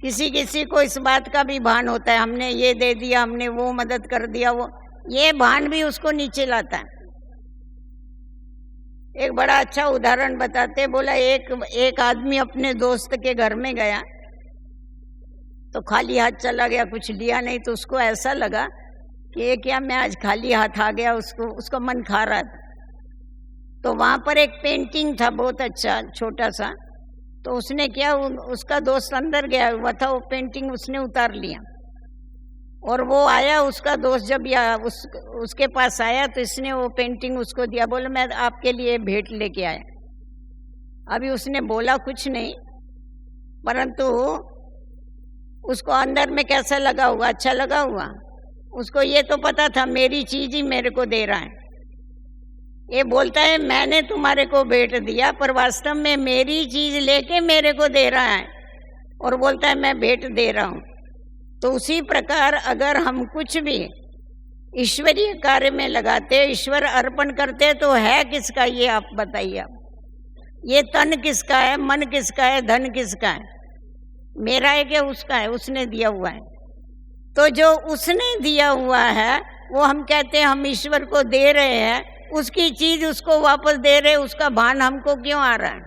किसी किसी को इस बात का भी भान होता है, हमने ये दे दिया, हमने वो मदद कर दिया, वो ये भान भी उसको नीचे लाता है। एक बड़ा अच्छा उदाहरण बताते, बोला एक आदमी अपने दोस्त के घर में गया तो खाली हाथ चला गया, कुछ लिया नहीं। तो उसको ऐसा लगा कि ये क्या, मैं आज खाली हाथ आ गया। उसका मन खा रहा था। तो वहां पर एक पेंटिंग था बहुत अच्छा, छोटा सा। तो उसने क्या, उसका दोस्त अंदर गया हुआ था, वो पेंटिंग उसने उतार लिया। और वो आया, उसका दोस्त जब उसके पास आया तो इसने वो पेंटिंग उसको दिया, बोला मैं आपके लिए भेंट लेके आया। अभी उसने बोला कुछ नहीं, परंतु उसको अंदर में कैसा लगा हुआ, अच्छा लगा हुआ। उसको ये तो पता था मेरी चीज ही मेरे को दे रहा है। ये बोलता है मैंने तुम्हारे को भेंट दिया, पर वास्तव में मेरी चीज लेके मेरे को दे रहा है और बोलता है मैं भेंट दे रहा हूं। तो उसी प्रकार अगर हम कुछ भी ईश्वरीय कार्य में लगाते, ईश्वर अर्पण करते, तो है किसका ये आप बताइए। आप ये तन किसका है, मन किसका है, धन किसका है? मेरा है कि उसका है? उसने दिया हुआ है। तो जो उसने दिया हुआ है वो हम कहते हैं हम ईश्वर को दे रहे हैं, उसकी चीज उसको वापस दे रहे, उसका भान हमको क्यों आ रहा है?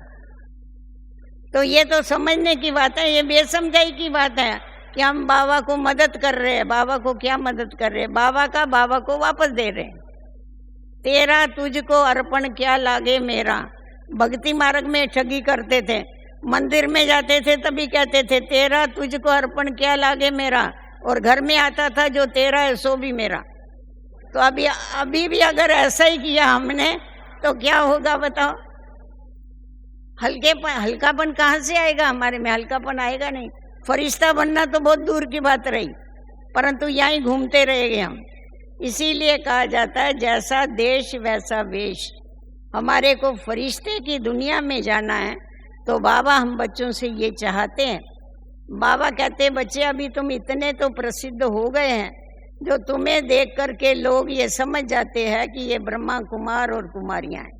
तो ये तो समझने की बात है, ये बेसमझाई की बात है कि हम बाबा को मदद कर रहे हैं। बाबा को क्या मदद कर रहे हैं? बाबा को वापस दे रहे हैं। तेरा तुझको अर्पण क्या लागे मेरा। भक्ति मार्ग में ठगी करते थे, मंदिर में जाते थे तभी कहते थे तेरा तुझको अर्पण क्या लागे मेरा, और घर में आता था जो तेरा है सो भी मेरा। तो अभी भी अगर ऐसा ही किया हमने तो क्या होगा बताओ? हल्कापन कहाँ से आएगा? हमारे में हल्कापन आएगा नहीं। फरिश्ता बनना तो बहुत दूर की बात रही, परंतु यहीं घूमते रहेंगे हम। इसीलिए कहा जाता है जैसा देश वैसा वेश। हमारे को फरिश्ते की दुनिया में जाना है तो बाबा हम बच्चों से ये चाहते हैं। बाबा कहते हैं बच्चे अभी तुम इतने तो प्रसिद्ध हो गए हैं, जो तुम्हें देख करके लोग ये समझ जाते हैं कि ये ब्रह्मा कुमार और कुमारियां हैं।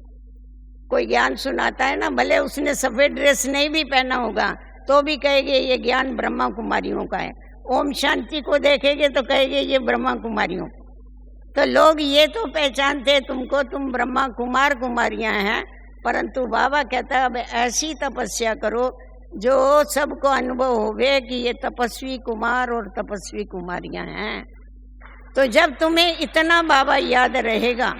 कोई ज्ञान सुनाता है ना, भले उसने सफेद ड्रेस नहीं भी पहना होगा तो भी कहेंगे ये ज्ञान ब्रह्मा कुमारियों का है। ओम शांति को देखेंगे तो कहेंगे ये ब्रह्मा कुमारियों। तो लोग ये तो पहचानते तुमको, तुम ब्रह्मा कुमार कुमारियां हैं। परंतु बाबा कहता है अब ऐसी तपस्या करो जो सबको अनुभव होवे कि ये तपस्वी कुमार और तपस्वी कुमारियां हैं। तो जब तुम्हें इतना बाबा याद रहेगा,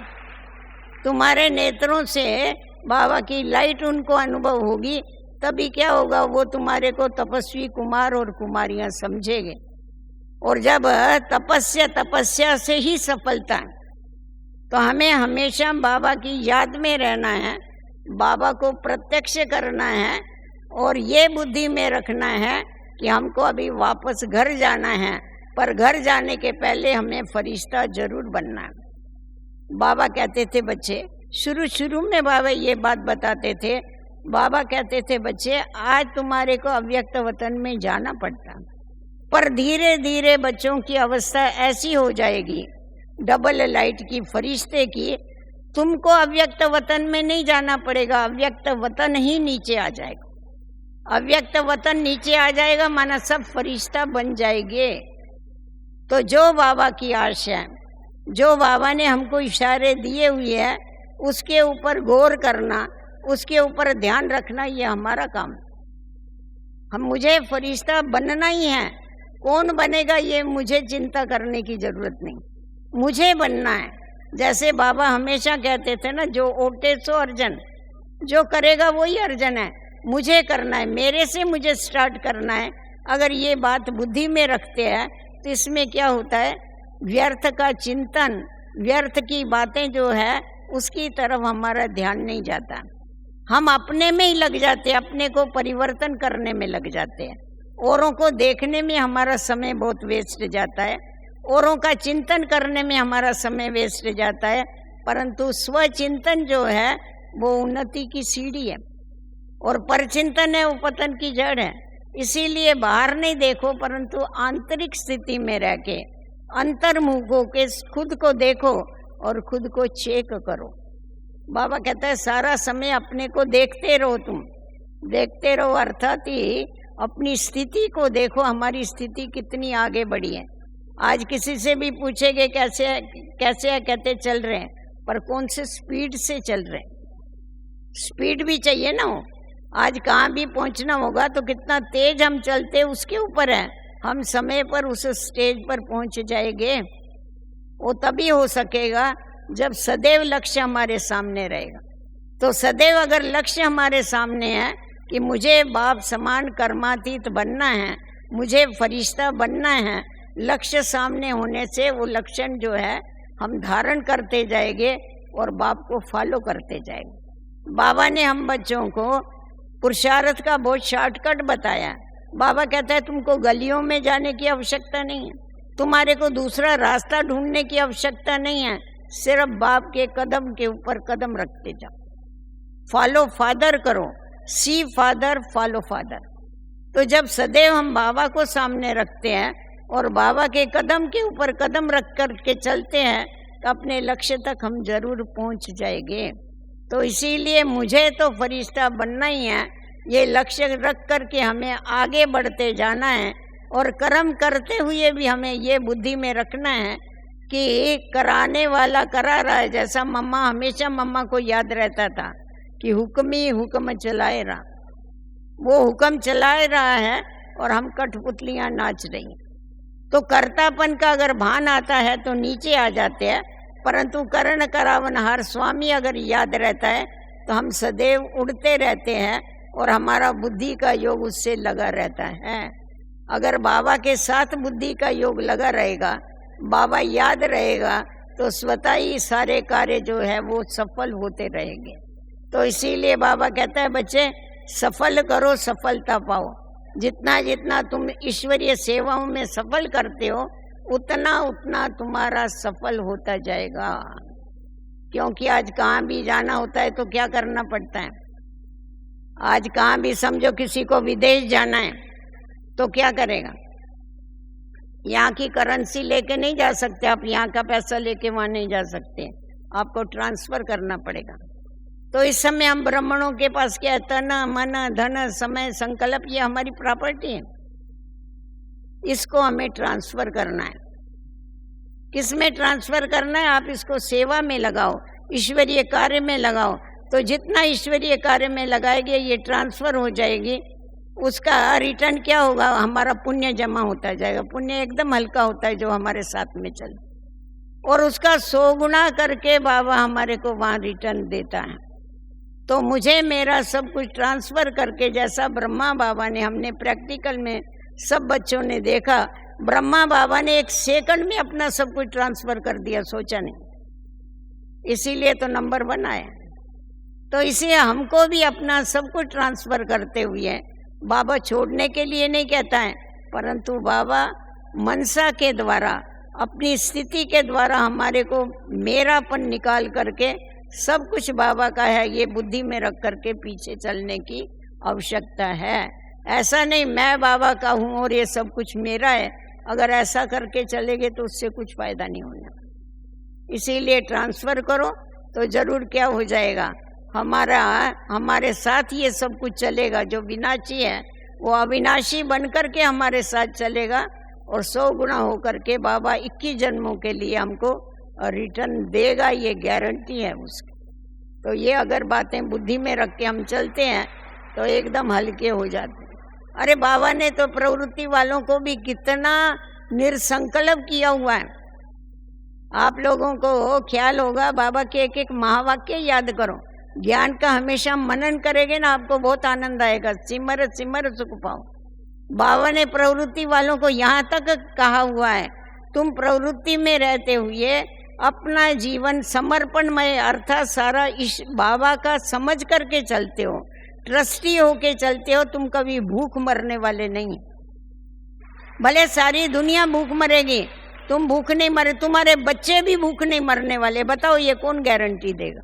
तुम्हारे नेत्रों से बाबा की लाइट उनको अनुभव होगी, तभी क्या होगा, वो तुम्हारे को तपस्वी कुमार और कुमारियां समझेंगे। और जब तपस्या से ही सफलता है, तो हमें हमेशा बाबा की याद में रहना है, बाबा को प्रत्यक्ष करना है और ये बुद्धि में रखना है कि हमको अभी वापस घर जाना है, पर घर जाने के पहले हमें फरिश्ता जरूर बनना है। बाबा कहते थे बच्चे, शुरू में बाबा ये बात बताते थे। बाबा कहते थे बच्चे आज तुम्हारे को अव्यक्त वतन में जाना पड़ता, पर धीरे धीरे बच्चों की अवस्था ऐसी हो जाएगी डबल लाइट की, फरिश्ते की, तुमको अव्यक्त वतन में नहीं जाना पड़ेगा, अव्यक्त वतन ही नीचे आ जाएगा। अव्यक्त वतन नीचे आ जाएगा माना सब फरिश्ता बन जाएंगे। तो जो बाबा की आशा है, जो बाबा ने हमको इशारे दिए हुए हैं, उसके ऊपर गौर करना, उसके ऊपर ध्यान रखना, ये हमारा काम। मुझे फरिश्ता बनना ही है। कौन बनेगा ये मुझे चिंता करने की जरूरत नहीं, मुझे बनना है। जैसे बाबा हमेशा कहते थे ना, जो ओटे सो अर्जन, जो करेगा वही अर्जन है। मुझे करना है, मेरे से मुझे स्टार्ट करना है। अगर ये बात बुद्धि में रखते हैं तो इसमें क्या होता है, व्यर्थ का चिंतन, व्यर्थ की बातें जो है उसकी तरफ हमारा ध्यान नहीं जाता। हम अपने में ही लग जाते हैं, अपने को परिवर्तन करने में लग जाते हैं। औरों को देखने में हमारा समय बहुत वेस्ट जाता है, औरों का चिंतन करने में हमारा समय वेस्ट जाता है, परंतु स्वचिंतन जो है वो उन्नति की सीढ़ी है और परचिंतन है वो पतन की जड़ है। इसीलिए बाहर नहीं देखो, परंतु आंतरिक स्थिति में रह के अंतर्मुख होके खुद को देखो और खुद को चेक करो। बाबा कहता है सारा समय अपने को देखते रहो, तुम देखते रहो, अर्थात ही अपनी स्थिति को देखो, हमारी स्थिति कितनी आगे बढ़ी है। आज किसी से भी पूछेंगे कैसे है, कहते चल रहे हैं, पर कौन से स्पीड से चल रहे हैं। स्पीड भी चाहिए ना हो, आज कहाँ भी पहुंचना होगा तो कितना तेज हम चलते उसके ऊपर है। हम समय पर उस स्टेज पर पहुंच जाएंगे, वो तभी हो सकेगा जब सदैव लक्ष्य हमारे सामने रहेगा। तो सदैव अगर लक्ष्य हमारे सामने है कि मुझे बाप समान कर्मातीत बनना है, मुझे फरिश्ता बनना है, लक्ष्य सामने होने से वो लक्षण जो है हम धारण करते जाएंगे और बाप को फॉलो करते जाएंगे। बाबा ने हम बच्चों को पुरुषार्थ का बहुत शॉर्टकट बताया। बाबा कहता है तुमको गलियों में जाने की आवश्यकता नहीं है, तुम्हारे को दूसरा रास्ता ढूंढने की आवश्यकता नहीं है, सिर्फ बाप के कदम के ऊपर कदम रखते जाओ, फॉलो फादर करो, सी फादर फॉलो फादर। तो जब सदैव हम बाबा को सामने रखते हैं और बाबा के कदम के ऊपर कदम रख कर के चलते हैं तो अपने लक्ष्य तक हम जरूर पहुंच जाएंगे। तो इसीलिए मुझे तो फरिश्ता बनना ही है, ये लक्ष्य रख कर के हमें आगे बढ़ते जाना है और कर्म करते हुए भी हमें ये बुद्धि में रखना है कि कराने वाला करा रहा है। जैसा मम्मा, हमेशा मम्मा को याद रहता था कि हुक्म ही हुक्म चलाए रहा, वो हुक्म चलाए रहा है और हम कठपुतलियां नाच रही हैं। तो कर्तापन का अगर भान आता है तो नीचे आ जाते हैं, परंतु करण करावनहार स्वामी अगर याद रहता है तो हम सदैव उड़ते रहते हैं और हमारा बुद्धि का योग उससे लगा रहता है। अगर बाबा के साथ बुद्धि का योग लगा रहेगा, बाबा याद रहेगा, तो स्वतः ही सारे कार्य जो है वो सफल होते रहेंगे। तो इसीलिए बाबा कहता है बच्चे सफल करो, सफलता पाओ। जितना जितना तुम ईश्वरीय सेवाओं में सफल करते हो उतना उतना तुम्हारा सफल होता जाएगा। क्योंकि आज कहाँ भी जाना होता है तो क्या करना पड़ता है, आज कहाँ भी समझो किसी को विदेश जाना है तो क्या करेगा, यहाँ की करेंसी लेके नहीं जा सकते आप, यहाँ का पैसा लेके वहाँ नहीं जा सकते, आपको ट्रांसफर करना पड़ेगा। तो इस समय हम ब्राह्मणों के पास क्या है, तन मन धन समय संकल्प, ये हमारी प्रॉपर्टी है, इसको हमें ट्रांसफर करना है। किस में ट्रांसफर करना है, आप इसको सेवा में लगाओ, ईश्वरीय कार्य में लगाओ। तो जितना ईश्वरीय कार्य में लगाएंगे ये ट्रांसफर हो जाएगी, उसका रिटर्न क्या होगा, हमारा पुण्य जमा होता जाएगा। पुण्य एकदम हल्का होता है जो हमारे साथ में चले, और उसका 100 गुना करके बाबा हमारे को वहाँ रिटर्न देता है। तो मुझे मेरा सब कुछ ट्रांसफर करके, जैसा ब्रह्मा बाबा ने, हमने प्रैक्टिकल में सब बच्चों ने देखा, ब्रह्मा बाबा ने 1 सेकंड में अपना सब कुछ ट्रांसफर कर दिया, सोचा नहीं, इसीलिए तो नंबर 1 आया। तो इसे हमको भी अपना सब कुछ ट्रांसफर करते हुए बाबा छोड़ने के लिए नहीं कहता है, परंतु बाबा मनसा के द्वारा, अपनी स्थिति के द्वारा हमारे को मेरापन निकाल करके सब कुछ बाबा का है ये बुद्धि में रख करके पीछे चलने की आवश्यकता है। ऐसा नहीं मैं बाबा का हूँ और ये सब कुछ मेरा है, अगर ऐसा करके चलेंगे तो उससे कुछ फायदा नहीं होना। इसीलिए ट्रांसफर करो तो जरूर क्या हो जाएगा, हमारे साथ ये सब कुछ चलेगा। जो विनाशी है वो अविनाशी बन करके हमारे साथ चलेगा और 100 गुना होकर के बाबा 21 जन्मों के लिए हमको रिटर्न देगा, ये गारंटी है उसकी। तो ये अगर बातें बुद्धि में रख के हम चलते हैं तो एकदम हल्के हो जाते हैं। अरे बाबा ने तो प्रवृत्ति वालों को भी कितना निरसंकल्प किया हुआ है। आप लोगों को ख्याल होगा, बाबा के एक एक महावाक्य याद करो, ज्ञान का हमेशा मनन करेंगे ना, आपको बहुत आनंद आएगा। सिमर सिमर सुख पाओ। बाबा ने प्रवृत्ति वालों को यहाँ तक कहा हुआ है, तुम प्रवृत्ति में रहते हुए अपना जीवन समर्पणमय अर्थात सारा इस बाबा का समझ करके चलते हो, ट्रस्टी होके चलते हो, तुम कभी भूख मरने वाले नहीं। भले सारी दुनिया भूख मरेगी, तुम भूख नहीं मरे, तुम्हारे बच्चे भी भूख नहीं मरने वाले। बताओ ये कौन गारंटी देगा?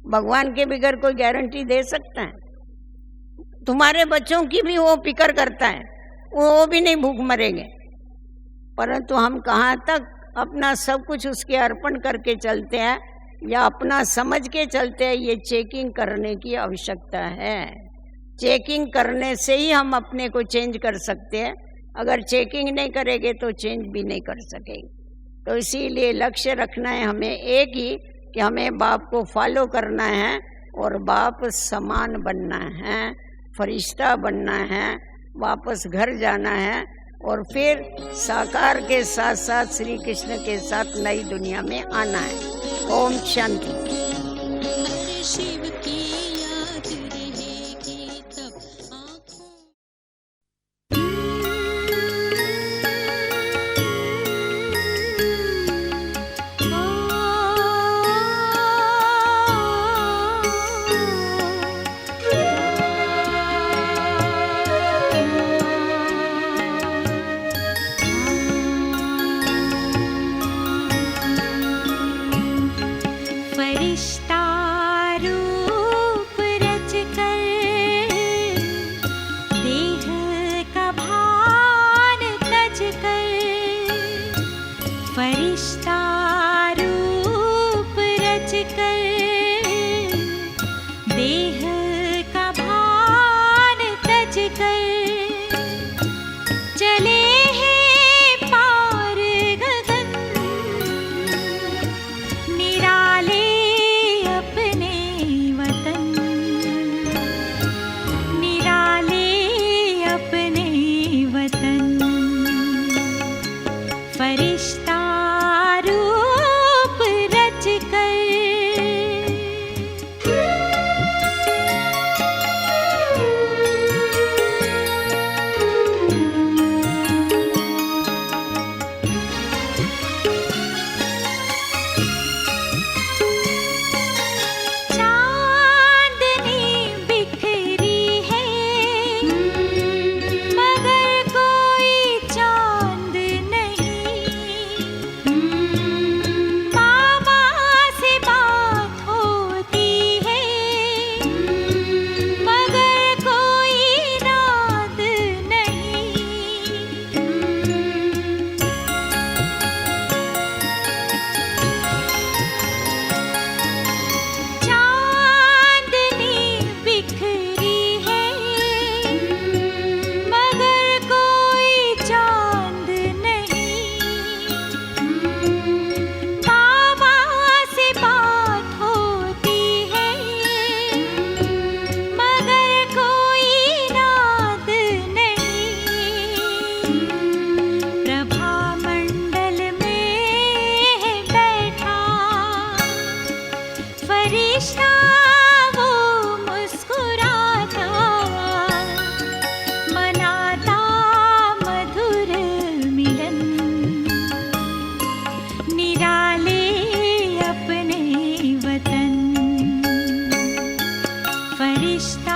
भगवान के बगैर कोई गारंटी दे सकता है? तुम्हारे बच्चों की भी वो फिक्र करता है, वो भी नहीं भूख मरेंगे। परंतु हम कहाँ तक अपना सब कुछ उसके अर्पण करके चलते हैं या अपना समझ के चलते हैं, ये चेकिंग करने की आवश्यकता है। चेकिंग करने से ही हम अपने को चेंज कर सकते हैं। अगर चेकिंग नहीं करेंगे तो चेंज भी नहीं कर सकेंगे। तो इसीलिए लक्ष्य रखना है हमें एक ही कि हमें बाप को फॉलो करना है और बाप समान बनना है, फरिश्ता बनना है, वापस घर जाना है और फिर साकार के साथ साथ श्री कृष्ण के साथ नई दुनिया में आना है। ओम शांति। शिव की याद रहेगी तब आँखों फरिश्ता रूप रच कर देह का भान तज कर, फरिश्ता रूप रच कर देह का भान तज कर चले हैं पार गगन निराले अपने वतन, निराले अपने वतन, फरिश्ता रूप रच कर। चांदनी बिखरी है मगर कोई चांद नहीं, मामा से बात होती है मगर कोई रात नहीं। चांदनी बिखरी है मगर कोई चांद नहीं, मामा से बात होती है मगर कोई रात नहीं। प्रभा मंडल में है बैठा फरिश्ता वो मुस्कुराता, मनाता मधुर मिलन, निराले अपने वतन, फरिश्ता